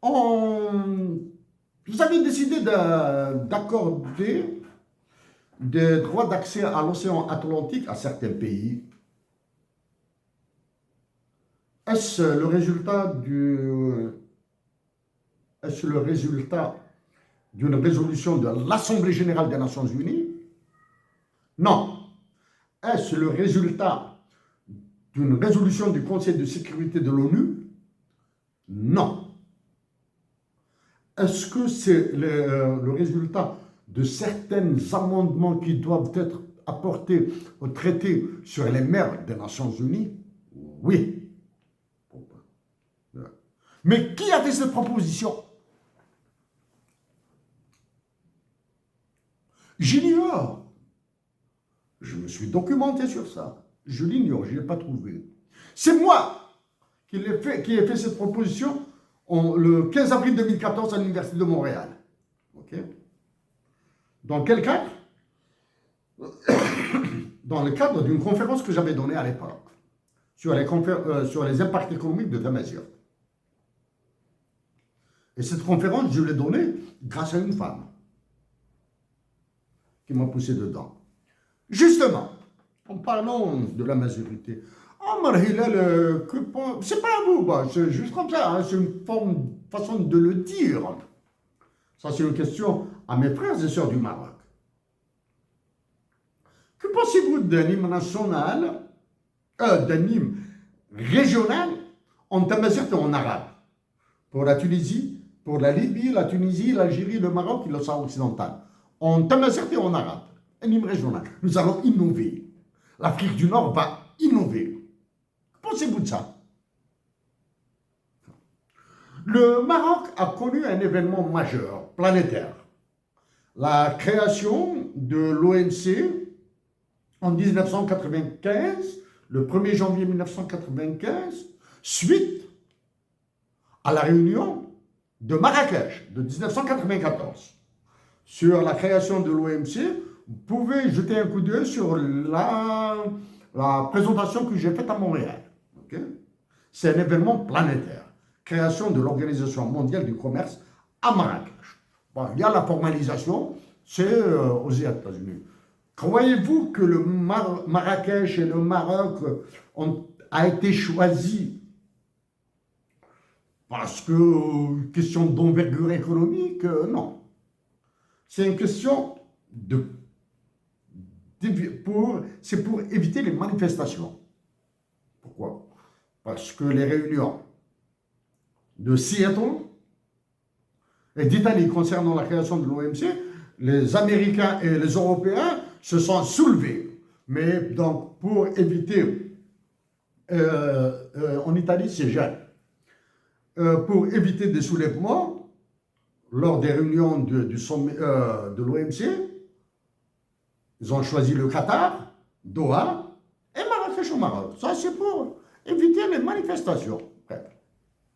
Vous avez décidé d'accorder des droits d'accès à l'océan Atlantique à certains pays. Est-ce le résultat est-ce le résultat d'une résolution de l'Assemblée générale des Nations unies? Non. Est-ce le résultat d'une résolution du Conseil de sécurité de l'ONU? Non. Est-ce que c'est le résultat de certains amendements qui doivent être apportés au traité sur les mers des Nations unies? Oui. Mais qui a fait cette proposition? J'ignore. Je me suis documenté sur ça. Je l'ignore, je ne l'ai pas trouvé. C'est moi qui ai fait cette proposition le 15 avril 2014 à l'Université de Montréal. OK? Dans quel cadre? Dans le cadre d'une conférence que j'avais donnée à l'époque sur les impacts économiques de Damazir. Et cette conférence, je l'ai donnée grâce à une femme qui m'a poussé dedans. Justement, en parlant de la majorité, Omar Hilal, c'est pas à vous, c'est juste comme ça, hein, c'est une façon de le dire. Ça, c'est une question à mes frères et sœurs du Maroc. Que pensez-vous d'un hymne national, d'un hymne régional en tamazight et en arabe? Pour la Tunisie, pour la Libye, la Tunisie, l'Algérie, le Maroc et le Sahara occidental. En tamazight et en arabe. Un hymne régional. Nous allons innover. L'Afrique du Nord va innover. Que pensez-vous de ça? Le Maroc a connu un événement majeur, planétaire. La création de l'OMC en 1995, le 1er janvier 1995, suite à la réunion de Marrakech de 1994. Sur la création de l'OMC, vous pouvez jeter un coup d'œil sur la présentation que j'ai faite à Montréal. Okay? C'est un événement planétaire. Création de l'Organisation mondiale du commerce à Marrakech. Bon, il y a la formalisation, c'est aux États-Unis. Croyez-vous que le Marrakech et le Maroc a été choisi parce que question d'envergure économique? Non. C'est une question c'est pour éviter les manifestations. Pourquoi? Parce que les réunions de Seattle et d'Italie concernant la création de l'OMC, les Américains et les Européens se sont soulevés. Mais donc, pour éviter, en Italie, c'est jeune, pour éviter des soulèvements, lors des réunions du sommet de l'OMC, ils ont choisi le Qatar, Doha et Marrakech au Maroc. Ça, c'est pour éviter les manifestations.